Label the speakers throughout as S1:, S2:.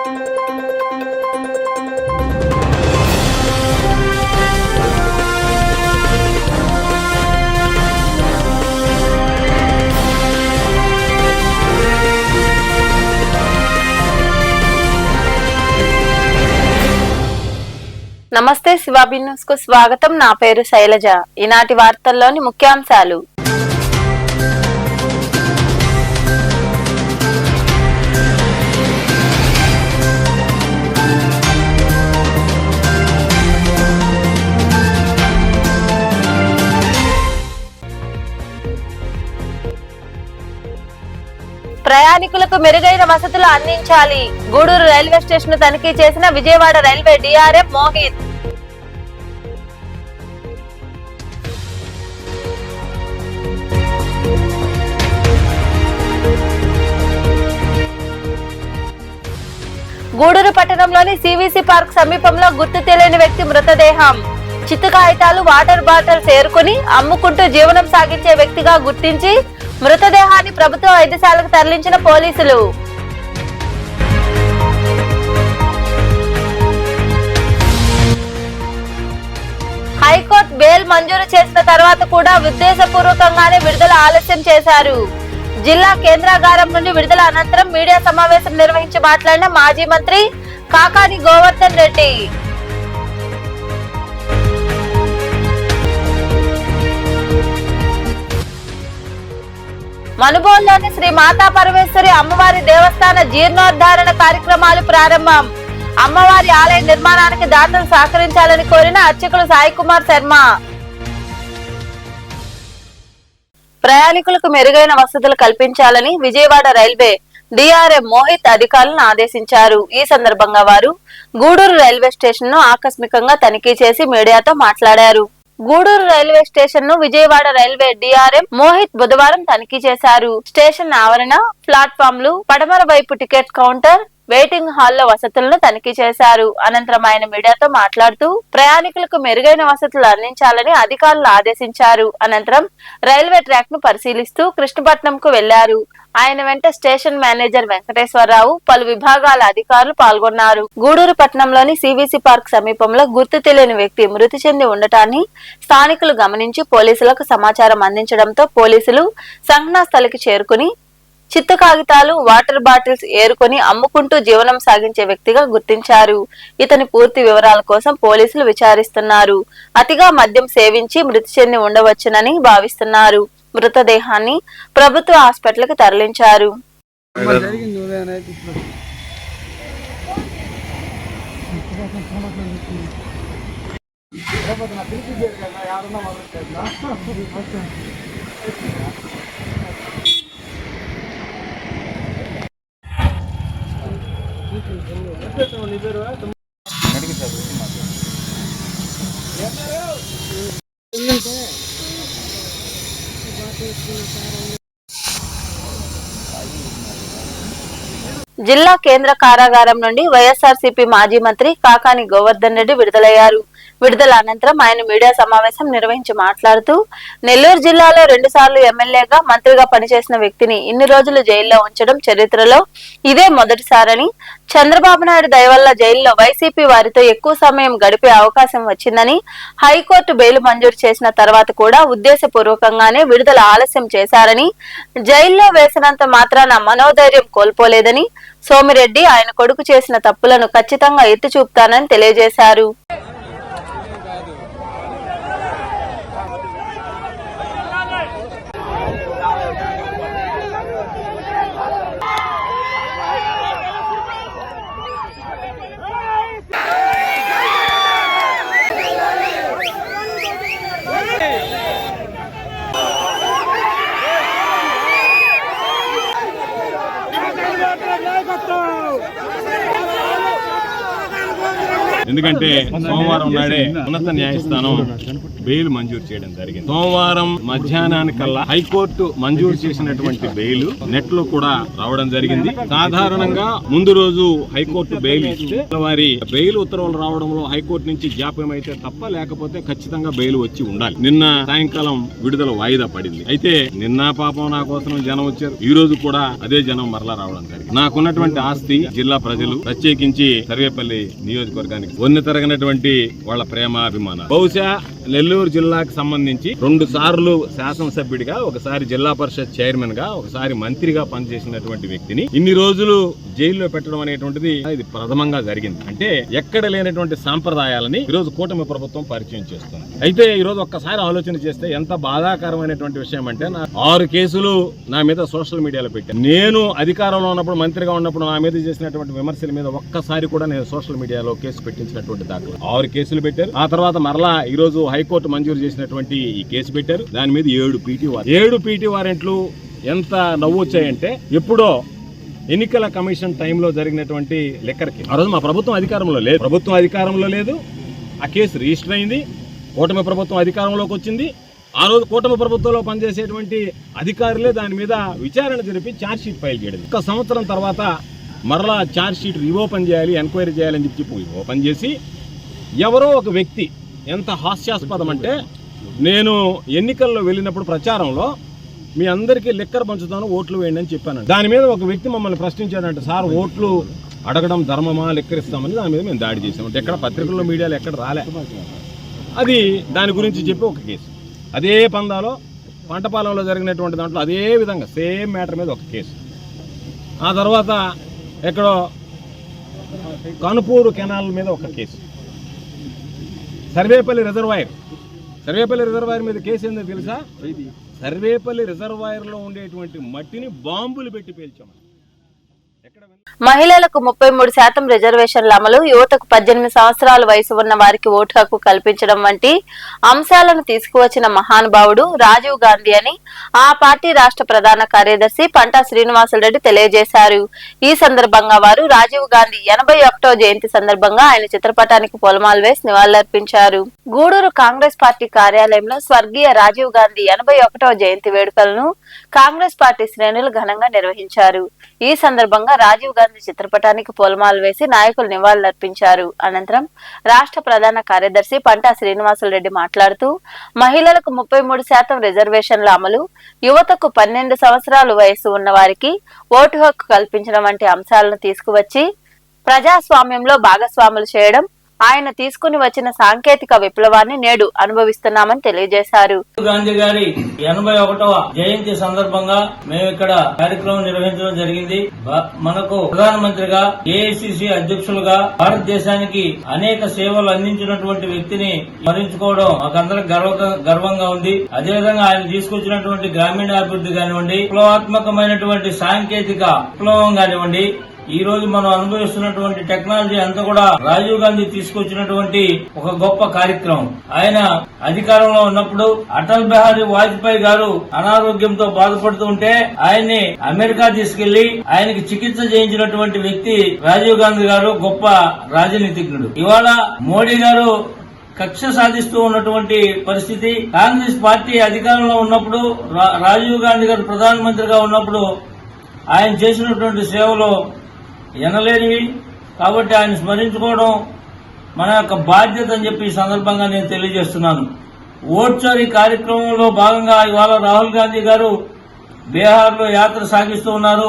S1: నమస్తే శివాబి న్యూస్ కు స్వాగతం. నా పేరు శైలజ. ఈనాటి వార్తల్లోని ముఖ్యాంశాలు. ప్రయాణికులకు మెరుగైన వసతులు అందించాలి. గూడూరు రైల్వే స్టేషన్ తనిఖీ చేసిన విజయవాడ రైల్వే డిఆర్ఎం మోహిత్. గూడూరు పట్టణంలోని సివిసి పార్క్ సమీపంలో గుర్తు తెలియని వ్యక్తి మృతదేహం. చిత్తు కాగితాలు, వాటర్ బాటిల్స్ ఏరుకుని అమ్ముకుంటూ జీవనం సాగించే వ్యక్తిగా గుర్తించి మృతదేహాన్ని ప్రభుత్వ వైద్యశాలకు తరలించిన పోలీసులు. హైకోర్టు బెయిల్ మంజూరు చేసిన తర్వాత కూడా ఉద్దేశపూర్వకంగానే విడుదల ఆలస్యం చేశారు. జిల్లా కేంద్రాగారం నుండి విడుదల అనంతరం మీడియా సమావేశం నిర్వహించి మాట్లాడిన మాజీ మంత్రి కాకాని గోవర్ధన్ రెడ్డి. మనుబోలులోని శ్రీ మాతా పరమేశ్వరి అమ్మవారి దేవస్థాన జీర్ణోద్ధారణ కార్యక్రమాలు ప్రారంభం. అమ్మవారి ఆలయ నిర్మాణానికి దాతలు సహకరించాలని కోరిన అర్చకులు సాయి కుమార్ శర్మ. ప్రయాణికులకు మెరుగైన వసతులు కల్పించాలని విజయవాడ రైల్వే డిఆర్ఎం మోహిత్ అధికారులను ఆదేశించారు. ఈ సందర్భంగా వారు గూడూరు రైల్వే స్టేషన్ ను ఆకస్మికంగా తనిఖీ చేసి మీడియాతో మాట్లాడారు. గూడూరు రైల్వే స్టేషన్ ను విజయవాడ రైల్వే డిఆర్ఎం మోహిత్ బుధవారం తనిఖీ చేశారు. స్టేషన్ ఆవరణ, ప్లాట్ఫామ్లు, పడమర వైపు టికెట్ కౌంటర్, వెయిటింగ్ హాల్లో వసతులను తనిఖీ చేశారు. అనంతరం ఆయన మీడియాతో మాట్లాడుతూ ప్రయాణికులకు మెరుగైన వసతులు అందించాలని అధికారులు ఆదేశించారు. అనంతరం రైల్వే ట్రాక్ ను పరిశీలిస్తూ కృష్ణపట్నం కు వెళ్లారు. ఆయన వెంట స్టేషన్ మేనేజర్ వెంకటేశ్వరరావు, పలు విభాగాల అధికారులు పాల్గొన్నారు. గూడూరు పట్టణంలోని సివిసి పార్క్ సమీపంలో గుర్తు తెలియని వ్యక్తి మృతి చెంది ఉండటాన్ని స్థానికులు గమనించి పోలీసులకు సమాచారం అందించడంతో పోలీసులు సంఘటనా స్థలికి చేరుకుని చిత్తు కాగితాలు, వాటర్ బాటిల్స్ ఏరుకొని అమ్ముకుంటూ జీవనం సాగించే వ్యక్తిగా గుర్తించారు. ఇతని పూర్తి వివరాల కోసం పోలీసులు విచారిస్తున్నారు. అతిగా మద్యం సేవించి మృతి చెంది ఉండవచ్చునని భావిస్తున్నారు. మృతదేహాన్ని ప్రభుత్వ హాస్పిటల్కి తరలించారు. జిల్లా కేంద్ర కారాగారం నుండి వైఎస్ఆర్సీపీ మాజీ మంత్రి కాకాని గోవర్ధన్ రెడ్డి విడుదలయ్యారు. విడుదల అనంతరం ఆయన మీడియా సమావేశం నిర్వహించి మాట్లాడుతూ నెల్లూరు జిల్లాలో 2 సార్లు ఎమ్మెల్యేగా, మంత్రిగా పనిచేసిన వ్యక్తిని ఇన్ని రోజులు జైల్లో ఉంచడం చరిత్రలో ఇదే మొదటిసారని, చంద్రబాబు నాయుడు దయ వల్ల జైల్లో వైసీపీ వారితో ఎక్కువ సమయం గడిపే అవకాశం వచ్చిందని, హైకోర్టు బెయిల్ మంజూరు చేసిన తర్వాత కూడా ఉద్దేశపూర్వకంగానే విడుదల ఆలస్యం చేశారని, జైల్లో వేసినంత మాత్రాన మనోధైర్యం కోల్పోలేదని, సోమిరెడ్డి ఆయన కొడుకు చేసిన తప్పులను ఖచ్చితంగా ఎత్తి చూపుతానని తెలియజేశారు.
S2: నాయకత్వం ఎందుకంటే సోమవారం నాడే ఉన్నత న్యాయస్థానం బెయిల్ మంజూరు చేయడం జరిగింది. సోమవారం మధ్యాహ్నానికల్లా హైకోర్టు మంజూరు చేసినటువంటి బెయిల్ నెట్ లో కూడా రావడం జరిగింది. సాధారణంగా ముందు రోజు హైకోర్టు బెయిల్ ఇస్తే వారి బెయిల్ ఉత్తర్వులు రావడంలో హైకోర్టు నుంచి జాప్యం అయితే తప్ప, లేకపోతే ఖచ్చితంగా బెయిల్ వచ్చి ఉండాలి. నిన్న సాయంకాలం విడుదల వాయిదా పడింది. అయితే నిన్న పాపం నా కోసం జనం వచ్చారు, ఈ రోజు కూడా అదే జనం మరలా రావడం జరిగింది. నాకున్నటువంటి ఆస్తి జిల్లా ప్రజలు, ప్రత్యేకించి సర్వేపల్లి నియోజకవర్గానికి వన్నె తరగనటువంటి వాళ్ళ ప్రేమ అభిమానాలు. బహుశా నెల్లూరు జిల్లాకు సంబంధించి 2 సార్లు శాసనసభ్యుడిగా, ఒకసారి జిల్లా పరిషత్ చైర్మన్ గా, ఒకసారి మంత్రిగా పనిచేసినటువంటి వ్యక్తిని ఇన్ని రోజులు జైల్లో పెట్టడం అనేటువంటిది ఇది ప్రథమంగా జరిగింది. అంటే ఎక్కడ లేనటువంటి సాంప్రదాయాలని ఈరోజు కూటమి ప్రభుత్వం పరిచయం చేస్తుంది. అయితే ఈ రోజు ఒక్కసారి ఆలోచన చేస్తే ఎంత బాధాకరమైనటువంటి విషయం అంటే, 6 కేసులు నా మీద సోషల్ మీడియాలో పెట్టాను. నేను అధికారంలో ఉన్నప్పుడు, మంత్రిగా ఉన్నప్పుడు నా మీద చేసినటువంటి విమర్శల మీద ఒక్కసారి కూడా నేను సోషల్ మీడియాలో కేసు పెట్టించినటువంటి దాఖలు 6 కేసులు పెట్టారు. ఆ తర్వాత మరలా ఈ రోజు హైకోర్టు మంజూరు చేసినటువంటి ఈ కేసు పెట్టారు. దాని మీద 7 పీటీ వారెంట్లు. ఎంత నవ్వు వచ్చాయంటే, ఎప్పుడో ఎన్నికల కమిషన్ టైంలో జరిగినటువంటి లెక్కర్కి ఆ రోజు మా ప్రభుత్వం అధికారంలో లేదు. ఆ కేసు రిజిస్టర్ అయింది, కూటమి ప్రభుత్వం అధికారంలోకి వచ్చింది. ఆ రోజు కూటమి ప్రభుత్వంలో పనిచేసేటువంటి అధికారులే దాని మీద విచారణ జరిపి ఛార్జ్ షీట్ ఫైల్ చేయడం. 1 సంవత్సరం తర్వాత మరలా ఛార్జ్ షీట్ రీఓపెన్ చేయాలి, ఎంక్వైరీ చేయాలని చెప్పి ఓపెన్ చేసి, ఎవరో ఒక వ్యక్తి, ఎంత హాస్యాస్పదం అంటే, నేను ఎన్నికల్లో వెళ్ళినప్పుడు ప్రచారంలో మీ అందరికీ లిక్కర్ పంచుతాను, ఓట్లు వేయండి అని చెప్పాను. దాని మీద ఒక వ్యక్తి మమ్మల్ని ప్రశ్నించాడంటే, సార్ ఓట్లు అడగడం ధర్మమా, లిక్కర్ ఇస్తామని దాని మీద మేము దాడి చేసాం. అంటే ఎక్కడ పత్రికల్లో, మీడియాలో ఎక్కడ రాలే. అది దాని గురించి చెప్పి ఒక కేసు. అదే పందాలో పంటపాలెంలో జరిగినటువంటి దాంట్లో అదే విధంగా సేమ్ మ్యాటర్ మీద ఒక కేసు. ఆ తర్వాత ఎక్కడో కనుపూరు కెనాల్ మీద ఒక కేసు. సర్వేపల్లి రిజర్వాయర్ మీద కేసు ఏందో తెలుసా? సర్వేపల్లి రిజర్వాయర్లో ఉండేటువంటి మట్టిని బాంబులు పెట్టి పేల్చాము.
S1: మహిళలకు 33% రిజర్వేషన్ల అమలు, యువతకు 18 సంవత్సరాల వయసు ఉన్న వారికి ఓటు హక్కు కల్పించడం వంటి అంశాలను తీసుకువచ్చిన మహానుభావుడు రాజీవ్ గాంధీ అని ఆ పార్టీ రాష్ట్ర ప్రధాన కార్యదర్శి పంటా శ్రీనివాసులరెడ్డి తెలియజేశారు. ఈ సందర్భంగా వారు రాజీవ్ గాంధీ 81వ జయంతి సందర్భంగా ఆయన చిత్రపటానికి పూలమాలలు వేసి నివాళులర్పించారు. గూడూరు కాంగ్రెస్ పార్టీ కార్యాలయంలో స్వర్గీయ రాజీవ్ గాంధీ 81వ జయంతి వేడుకలను కాంగ్రెస్ పార్టీ శ్రేణులు ఘనంగా నిర్వహించారు. ఈ సందర్భంగా రాజీవ్ గాంధీ చిత్రపటానికి పూలమాలలు వేసి నాయకులు నివాళులర్పించారు. అనంతరం రాష్ట్ర ప్రధాన కార్యదర్శి పంటా శ్రీనివాసులరెడ్డి మాట్లాడుతూ, మహిళలకు 33% రిజర్వేషన్ల అమలు, యువతకు 12 సంవత్సరాల వయసు ఉన్న వారికి ఓటు హక్కు కల్పించడం వంటి అంశాలను తీసుకువచ్చి ప్రజాస్వామ్యంలో భాగస్వాములు చేయడం, ఆయన తీసుకుని వచ్చిన సాంకేతిక విప్లవాన్ని నేడు అనుభవిస్తున్నామని తెలియజేశారు.
S3: గాంధీ గారి 81వ జయంతి సందర్భంగా మేము ఇక్కడ కార్యక్రమం నిర్వహించడం జరిగింది. మనకు ప్రధానమంత్రిగా, ఏఐసిసి అధ్యక్షులుగా భారతదేశానికి అనేక సేవలు అందించినటువంటి వ్యక్తిని స్మరించుకోవడం మాకందరికి గర్వంగా ఉంది. అదేవిధంగా ఆయన తీసుకొచ్చినటువంటి గ్రామీణాభివృద్ధి కానివ్వండి, విప్లవాత్మకమైనటువంటి సాంకేతిక విప్లవం కానివ్వండి, ఈ రోజు మనం అనుభవిస్తున్నటువంటి టెక్నాలజీ అంతా కూడా రాజీవ్ గాంధీ తీసుకొచ్చినటువంటి ఒక గొప్ప కార్యక్రమం. ఆయన అధికారంలో ఉన్నప్పుడు అటల్ బిహారీ వాజ్పేయి గారు అనారోగ్యంతో బాధపడుతూ ఉంటే ఆయన్ని అమెరికా తీసుకెళ్లి ఆయనకి చికిత్స చేయించినటువంటి వ్యక్తి రాజీవ్ గాంధీ గారు, గొప్ప రాజనీతిజ్ఞుడు. ఇవాళ మోడీ గారు కక్ష సాధిస్తూ ఉన్నటువంటి పరిస్థితి. కాంగ్రెస్ పార్టీ అధికారంలో ఉన్నప్పుడు, రాజీవ్ గాంధీ గారు ప్రధానమంత్రిగా ఉన్నప్పుడు ఆయన చేసినటువంటి సేవలు ఎనలేనివి. కాబట్టి ఆయన స్మరించుకోవడం మన యొక్క బాధ్యత అని చెప్పి ఈ సందర్భంగా నేను తెలియజేస్తున్నాను. ఓట్చోరీ కార్యక్రమంలో భాగంగా ఇవాళ రాహుల్ గాంధీ గారు బీహార్లో యాత్ర సాగిస్తూ ఉన్నారు.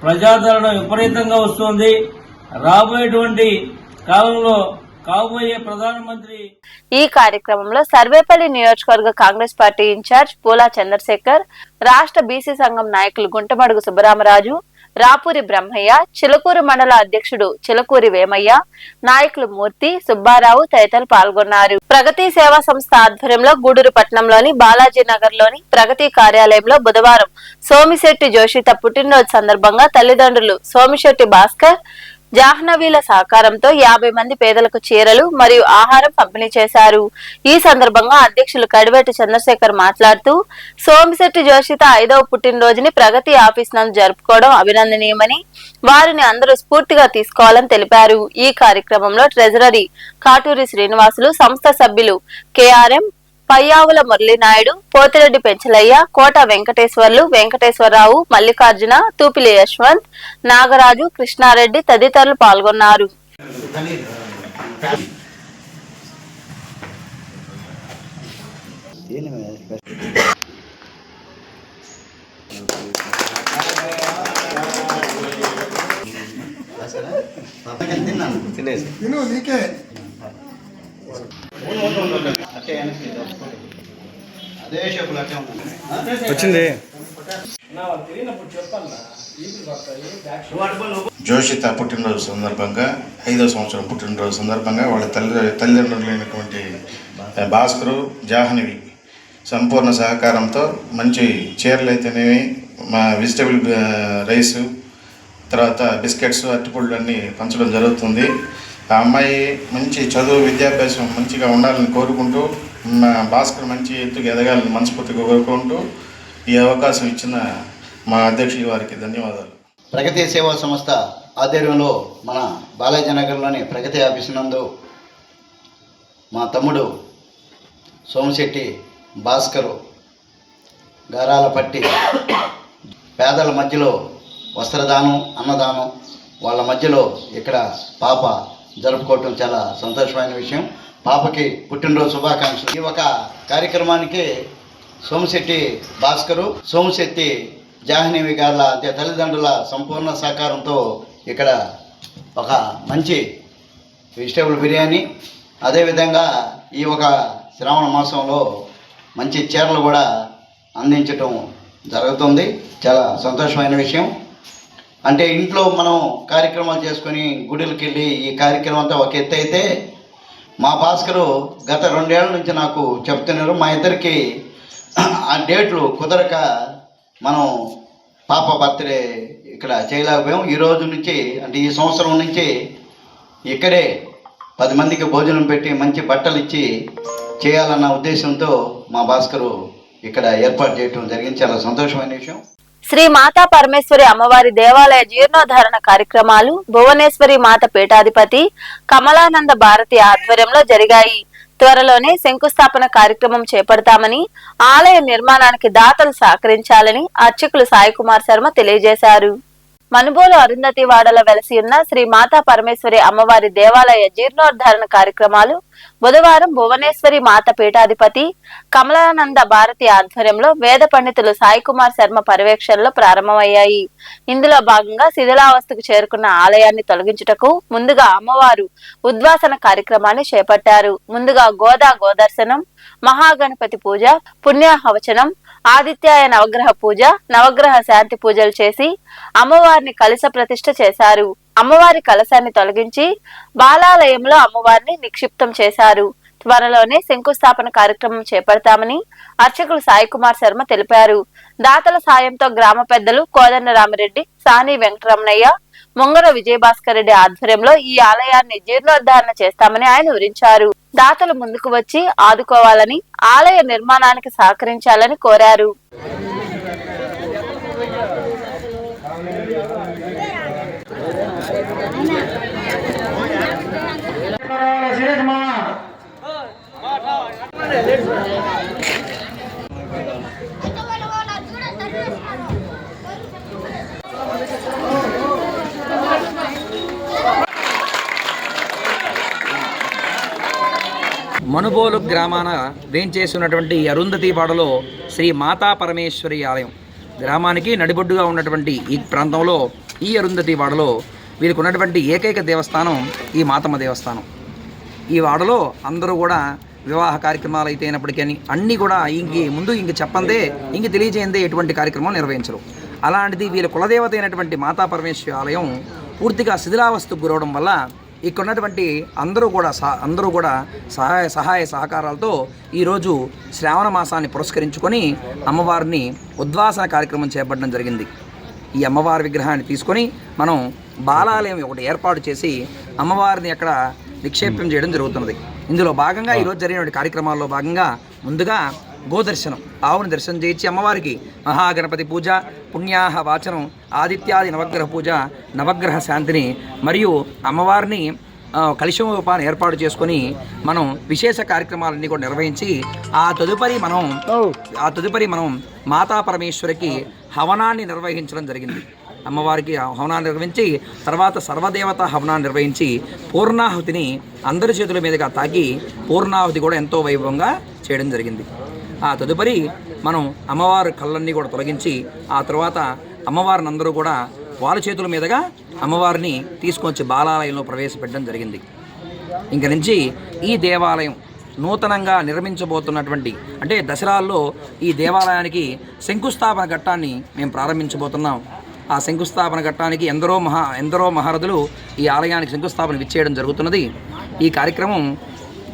S3: ప్రజాదరణ విపరీతంగా వస్తోంది. రాబోయేటువంటి కాలంలో కాబోయే ప్రధానమంత్రి.
S1: ఈ కార్యక్రమంలో సర్వేపల్లి నియోజకవర్గ కాంగ్రెస్ పార్టీ ఇన్ఛార్జ్ పూలా చంద్రశేఖర్, రాష్ట్ర బీసీ సంఘం నాయకులు గుంటమడుగు సుబ్బరామరాజు, రాపూరి బ్రహ్మయ్య, చిలకూరు మండల అధ్యక్షుడు చిలకూరి వేమయ్య, నాయకులు మూర్తి, సుబ్బారావు తదితరులు పాల్గొన్నారు. ప్రగతి సేవా సంస్థ ఆధ్వర్యంలో గూడూరు పట్టణంలోని బాలాజీ నగర్ లోని ప్రగతి కార్యాలయంలో బుధవారం సోమిశెట్టి జోషిత పుట్టినరోజు సందర్భంగా తల్లిదండ్రులు సోమిశెట్టి భాస్కర్, జాహ్నవీల సహకారంతో 50 మంది పేదలకు చీరలు మరియు ఆహారం పంపిణీ చేశారు. ఈ సందర్భంగా అధ్యక్షులు కడివేటి చంద్రశేఖర్ మాట్లాడుతూ సోమిశెట్టి జోషిత 5వ పుట్టినరోజుని ప్రగతి ఆఫీస్ నందు జరుపుకోవడం అభినందనీయమని, వారిని అందరూ స్ఫూర్తిగా తీసుకోవాలని తెలిపారు. ఈ కార్యక్రమంలో ట్రెజరరీ కాటూరి శ్రీనివాసులు, సంస్థ సభ్యులు KRM, పయ్యావుల మురళీనాయుడు, పోతిరెడ్డి పెంచలయ్య, కోట వెంకటేశ్వర్లు, వెంకటేశ్వరరావు, మల్లికార్జున, తూపిలి యశ్వంత్, నాగరాజు, కృష్ణారెడ్డి తదితరులు పాల్గొన్నారు.
S4: వచ్చింది.
S5: జోషిత పుట్టినరోజు సందర్భంగా 5వ సంవత్సరం పుట్టినరోజు సందర్భంగా వాళ్ళ తల్లిదండ్రులైనటువంటి భాస్కరు, జాహ్నవి సంపూర్ణ సహకారంతో మంచి చీరలు అయితేనేవి, మా వెజిటబుల్ రైసు, తర్వాత బిస్కెట్స్, అరటిపళ్ళు అన్నీ పంచడం జరుగుతుంది. ఆ అమ్మాయి మంచి చదువు, విద్యాభ్యాసం మంచిగా ఉండాలని కోరుకుంటూ, మా భాస్కర్ మంచి ఎత్తుకు ఎదగాలని మనస్ఫూర్తిగా కోరుకుంటూ ఈ అవకాశం ఇచ్చిన మా అధ్యక్షుల వారికి ధన్యవాదాలు.
S6: ప్రగతి సేవా సంస్థ ఆధ్వర్యంలో మన బాలాజీ నగర్లోని ప్రగతి ఆఫీసు నందు మా తమ్ముడు సోమశెట్టి భాస్కరు గారాల పట్టి పేదల మధ్యలో వస్త్రదానం, అన్నదానం వాళ్ళ మధ్యలో ఇక్కడ పాప జరుపుకోవటం చాలా సంతోషమైన విషయం. పాపకి పుట్టినరోజు శుభాకాంక్షలు. ఈ ఒక కార్యక్రమానికి సోమశెట్టి భాస్కరు, సోమశెట్టి జాహ్నవి గార్ల అంటే తల్లిదండ్రుల సంపూర్ణ సహకారంతో ఇక్కడ ఒక మంచి వెజిటేబుల్ బిర్యానీ, అదేవిధంగా ఈ ఒక శ్రావణ మాసంలో మంచి చీరలు కూడా అందించటం జరుగుతుంది. చాలా సంతోషమైన విషయం. అంటే ఇంట్లో మనం కార్యక్రమాలు చేసుకొని గుడికి వెళ్ళి ఈ కార్యక్రమం అంతా ఒక ఎత్తు అయితే, మా భాస్కరు గత 2 ఏళ్ల నుంచి నాకు చెప్తున్నారు. మా ఇద్దరికి ఆ డేట్లు కుదరక మనం పాప బర్త్డే ఇక్కడ చేయలేకపోయాం. ఈ రోజు నుంచి అంటే ఈ సంవత్సరం నుంచి ఇక్కడే 10 మందికి భోజనం పెట్టి మంచి బట్టలు ఇచ్చి చేయాలన్న ఉద్దేశంతో మా భాస్కరు ఇక్కడ ఏర్పాటు చేయడం జరిగింది. చాలా సంతోషమైన విషయం.
S1: శ్రీ మాతా పరమేశ్వరి అమ్మవారి దేవాలయ జీర్ణోద్ధరణ కార్యక్రమాలు భువనేశ్వరి మాత పీఠాధిపతి కమలానంద భారతి ఆధ్వర్యంలో జరిగాయి. త్వరలోనే శంకుస్థాపన కార్యక్రమం చేపడతామని, ఆలయ నిర్మాణానికి దాతలు సహకరించాలని అర్చకులు సాయి కుమార్ శర్మ తెలియజేశారు. మనుబోలు అరుంధతి వాడలో వెలసి ఉన్న శ్రీ మాతా పరమేశ్వరి అమ్మవారి దేవాలయ జీర్ణోద్ధరణ కార్యక్రమాలు బుధవారం భువనేశ్వరి మాత పీఠాధిపతి కమలానంద భారతి ఆధ్వర్యంలో వేద పండితులు సాయి కుమార్ శర్మ పర్యవేక్షణలో ప్రారంభమయ్యాయి. ఇందులో భాగంగా శిథిలావస్థకు చేరుకున్న ఆలయాన్ని తొలగించుటకు ముందుగా అమ్మవారు ఉద్వాసన కార్యక్రమాన్ని చేపట్టారు. ముందుగా గోదర్శనం, మహాగణపతి పూజ, పుణ్యాహవచనం, ఆదిత్యాయ నవగ్రహ పూజ, నవగ్రహ శాంతి పూజలు చేసి అమ్మవారిని కలశ ప్రతిష్ఠ చేశారు. అమ్మవారి కలశాన్ని తొలగించి బాలాలయంలో అమ్మవారిని నిక్షిప్తం చేశారు. త్వరలోనే శంకుస్థాపన కార్యక్రమం చేపడతామని అర్చకులు సాయి కుమార్ శర్మ తెలిపారు. దాతల సాయంతో గ్రామ పెద్దలు కోదండ రామిరెడ్డి, సాని వెంకటరమణయ్య, ముంగర విజయభాస్కర్ రెడ్డి ఆధ్వర్యంలో ఈ ఆలయాన్ని జీర్ణోద్ధరణ చేస్తామని ఆయన వివరించారు. దాతలు ముందుకు వచ్చి ఆదుకోవాలని, ఆలయ నిర్మాణానికి సహకరించాలని కోరారు.
S4: మనుబోలు గ్రామాన వేంచేస్తున్నటువంటి అరుంధతి వాడలో శ్రీ మాతా పరమేశ్వరి ఆలయం. గ్రామానికి నడిబొడ్డుగా ఉన్నటువంటి ఈ ప్రాంతంలో ఈ అరుంధతి వాడలో వీరికి ఉన్నటువంటి ఏకైక దేవస్థానం ఈ మాతమ్మ దేవస్థానం. ఈ వాడలో అందరూ కూడా వివాహ కార్యక్రమాలు అయితే అయినప్పటికీ అన్నీ కూడా ఇంక చెప్పందే, ఇంక తెలియజేయందే ఎటువంటి కార్యక్రమం నిర్వహించరు. అలాంటిది వీళ్ళ కులదేవత అయినటువంటి మాతా పరమేశ్వరి ఆలయం పూర్తిగా శిథిలావస్థకు గురవడం వల్ల ఇక్కడ ఉన్నటువంటి అందరూ కూడా సహాయ సహకారాలతో ఈరోజు శ్రావణ మాసాన్ని పురస్కరించుకొని అమ్మవారిని ఉద్వాసన కార్యక్రమం చేపట్టడం జరిగింది. ఈ అమ్మవారి విగ్రహాన్ని తీసుకొని మనం బాలాలయం ఒకటి ఏర్పాటు చేసి అమ్మవారిని అక్కడ నిక్షేపం చేయడం జరుగుతున్నది. ఇందులో భాగంగా ఈరోజు జరిగిన కార్యక్రమాల్లో భాగంగా ముందుగా గోదర్శనం, ఆవుని దర్శనం చేయించి అమ్మవారికి మహాగణపతి పూజ, పుణ్యాహ వాచనం, ఆదిత్యాది నవగ్రహ పూజ, నవగ్రహ శాంతిని మరియు అమ్మవారిని కలశోపాన్ని ఏర్పాటు చేసుకొని మనం విశేష కార్యక్రమాలన్నీ కూడా నిర్వహించి ఆ తదుపరి మనం మాతా పరమేశ్వరికి హవనాన్ని నిర్వహించడం జరిగింది. అమ్మవారికి హవనాన్ని నిర్వహించి తర్వాత సర్వదేవత హవనాన్ని నిర్వహించి పూర్ణాహుతిని అందరి చేతుల మీదుగా తాకి పూర్ణాహుతి కూడా ఎంతో వైభవంగా చేయడం జరిగింది. ఆ తదుపరి మనం అమ్మవారి కళ్ళన్నీ కూడా తొలగించి ఆ తర్వాత అమ్మవారిని అందరూ కూడా వాళ్ళ చేతుల మీదుగా అమ్మవారిని తీసుకొచ్చి బాలాలయంలో ప్రవేశపెట్టడం జరిగింది. ఇంక నుంచి ఈ దేవాలయం నూతనంగా నిర్మించబోతున్నటువంటి అంటే దసరాల్లో ఈ దేవాలయానికి శంకుస్థాపన ఘట్టాన్ని మేము ప్రారంభించబోతున్నాం. ఆ శంకుస్థాపన ఘట్టానికి ఎందరో మహారథులు ఈ ఆలయానికి శంకుస్థాపన విచ్చేయడం జరుగుతున్నది. ఈ కార్యక్రమం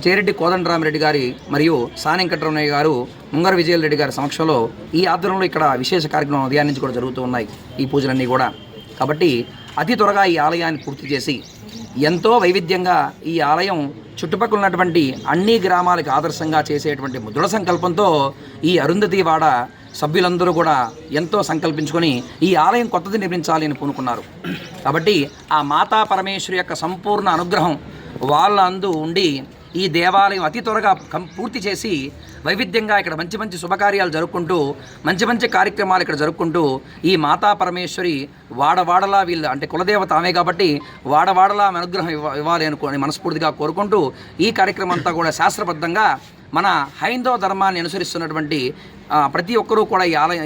S4: చేరెడ్డి కోదండరామిరెడ్డి గారి మరియు సానెంకటరమణయ్య గారు, ముంగర విజయరెడ్డి గారి సమక్షంలో ఈ ఆధ్వర్యంలో ఇక్కడ విశేష కార్యక్రమం ఉదయం నుంచి కూడా జరుగుతూ ఉన్నాయి ఈ పూజలన్నీ కూడా. కాబట్టి అతి త్వరగా ఈ ఆలయాన్ని పూర్తి చేసి ఎంతో వైవిధ్యంగా ఈ ఆలయం చుట్టుపక్కల ఉన్నటువంటి అన్ని గ్రామాలకు ఆదర్శంగా చేసేటువంటి దృఢ సంకల్పంతో ఈ అరుంధతివాడ సభ్యులందరూ కూడా ఎంతో సంకల్పించుకొని ఈ ఆలయం కొత్తది నిర్మించాలి అని పూనుకున్నారు. కాబట్టి ఆ మాతా పరమేశ్వరి యొక్క సంపూర్ణ అనుగ్రహం వాళ్ళ అందు ఉండి ఈ దేవాలయం అతి త్వరగా పూర్తి చేసి వైవిధ్యంగా ఇక్కడ మంచి మంచి శుభకార్యాలు జరుపుకుంటూ మంచి కార్యక్రమాలు ఇక్కడ జరుపుకుంటూ ఈ మాతా పరమేశ్వరి వాడవాడలా వీళ్ళు అంటే కులదేవత ఆమె కాబట్టి వాడవాడలా అనుగ్రహం ఇవ్వాలి అనుకోని మనస్ఫూర్తిగా కోరుకుంటూ ఈ కార్యక్రమం అంతా కూడా శాస్త్రబద్ధంగా మన హైందవ ధర్మాన్ని అనుసరిస్తున్నటువంటి ప్రతి ఒక్కరూ కూడా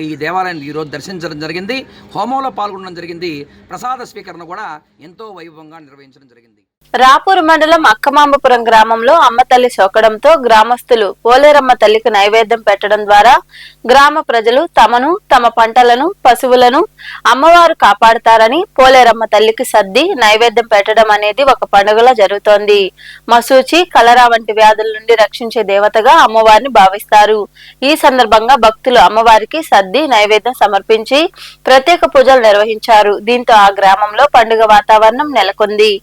S4: ఈ దేవాలయాన్ని ఈరోజు దర్శించడం జరిగింది. హోమంలో పాల్గొనడం జరిగింది. ప్రసాద స్వీకరణ కూడా ఎంతో వైభవంగా నిర్వహించడం జరిగింది.
S1: రాపూర్ మండలం అక్కమాంబపురం గ్రామంలో అమ్మతల్లి శోకడంతో గ్రామస్తులు పోలేరమ్మ తల్లికి నైవేద్యం పెట్టడం ద్వారా గ్రామ ప్రజలు తమను, తమ పంటలను, పశువులను అమ్మవారు కాపాడుతారని పోలేరమ్మ తల్లికి సర్ది నైవేద్యం పెట్టడం అనేది ఒక పండుగలా జరుగుతోంది. మసూచి, కలరా వంటి వ్యాధుల నుండి రక్షించే దేవతగా అమ్మవారిని భావిస్తారు. ఈ సందర్భంగా భక్తులు అమ్మవారికి సర్ది నైవేద్యం సమర్పించి ప్రత్యేక పూజలు నిర్వహించారు. దీంతో ఆ గ్రామంలో పండుగ వాతావరణం నెలకొంది.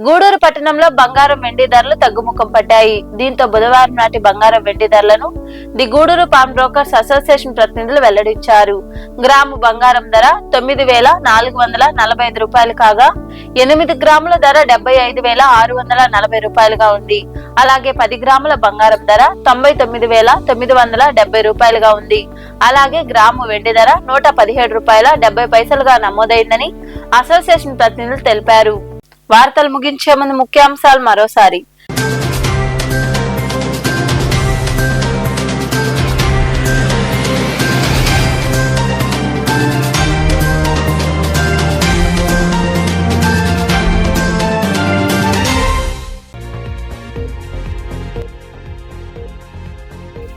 S1: గూడూరు పట్టణంలో బంగారం వెండి ధరలు తగ్గుముఖం పట్టాయి. దీంతో బుధవారం నాటి బంగారం వెండి ధరలను the Gudur pawn brokers association ప్రతినిధులు వెల్లడించారు. గ్రాము బంగారం ధర 9,445 రూపాయలు కాగా 8 గ్రాముల ధర 75,640 రూపాయలుగా ఉంది. అలాగే 10 గ్రాముల బంగారం ధర 99,970 రూపాయలుగా ఉంది. అలాగే గ్రాము వెండి ధర 117 రూపాయల 70 పైసలుగా నమోదైందని అసోసియేషన్ ప్రతినిధులు తెలిపారు. వార్తలు ముగించే ముందు ముఖ్యాంశాలు మరోసారి.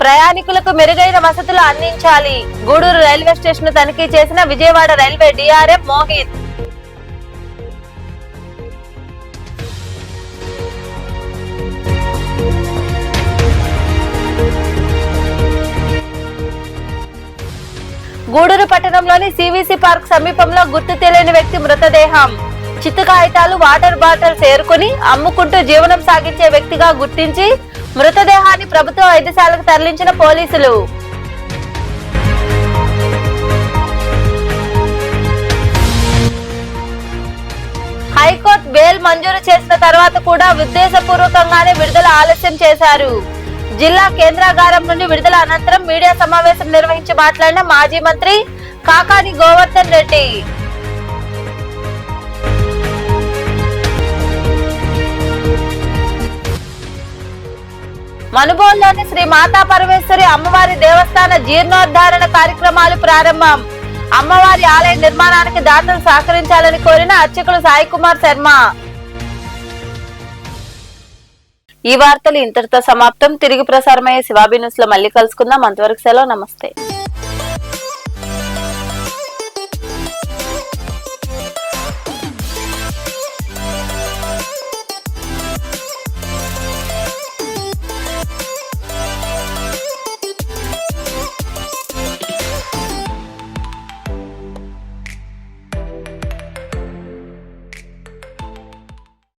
S1: ప్రయాణికులకు మెరుగైన వసతులు అందించాలి. గూడూరు రైల్వే స్టేషన్ తనిఖీ చేసిన విజయవాడ రైల్వే డిఆర్ఎం మోహిత్. గూడూరు పట్టణంలోని సివిసి పార్క్ సమీపంలో గుర్తు తెలియని వ్యక్తి మృతదేహం. చిత్తు కాగితాలు, వాటర్ బాటిల్స్ ఏరుకుని అమ్ముకుంటూ జీవనం సాగించే వ్యక్తిగా గుర్తించి మృతదేహాన్ని ప్రభుత్వ వైద్యశాలకు తరలించిన పోలీసులు. హైకోర్టు బెయిల్ మంజూరు చేసిన తర్వాత కూడా ఉద్దేశపూర్వకంగానే విడుదల ఆలస్యం చేశారు. జిల్లా కేంద్రాగారం నుండి విడుదల అనంతరం మీడియా సమావేశం నిర్వహించి మాట్లాడిన మాజీ మంత్రి కాకాని గోవర్ధన్ రెడ్డి. మనుబోలులోని శ్రీ మాతా పరమేశ్వరి అమ్మవారి దేవస్థాన జీర్ణోద్ధారణ కార్యక్రమాలు ప్రారంభం. అమ్మవారి ఆలయ నిర్మాణానికి దాతలు సహకరించాలని కోరిన అర్చకులు సాయి కుమార్ శర్మ. ఈ వార్తలు ఇంతటితో సమాప్తం. తిరిగి ప్రసారమయ్యే శివాబీ న్యూస్ లో మళ్ళీ కలుసుకుందాం. అంతవరకు సెలవు. నమస్తే.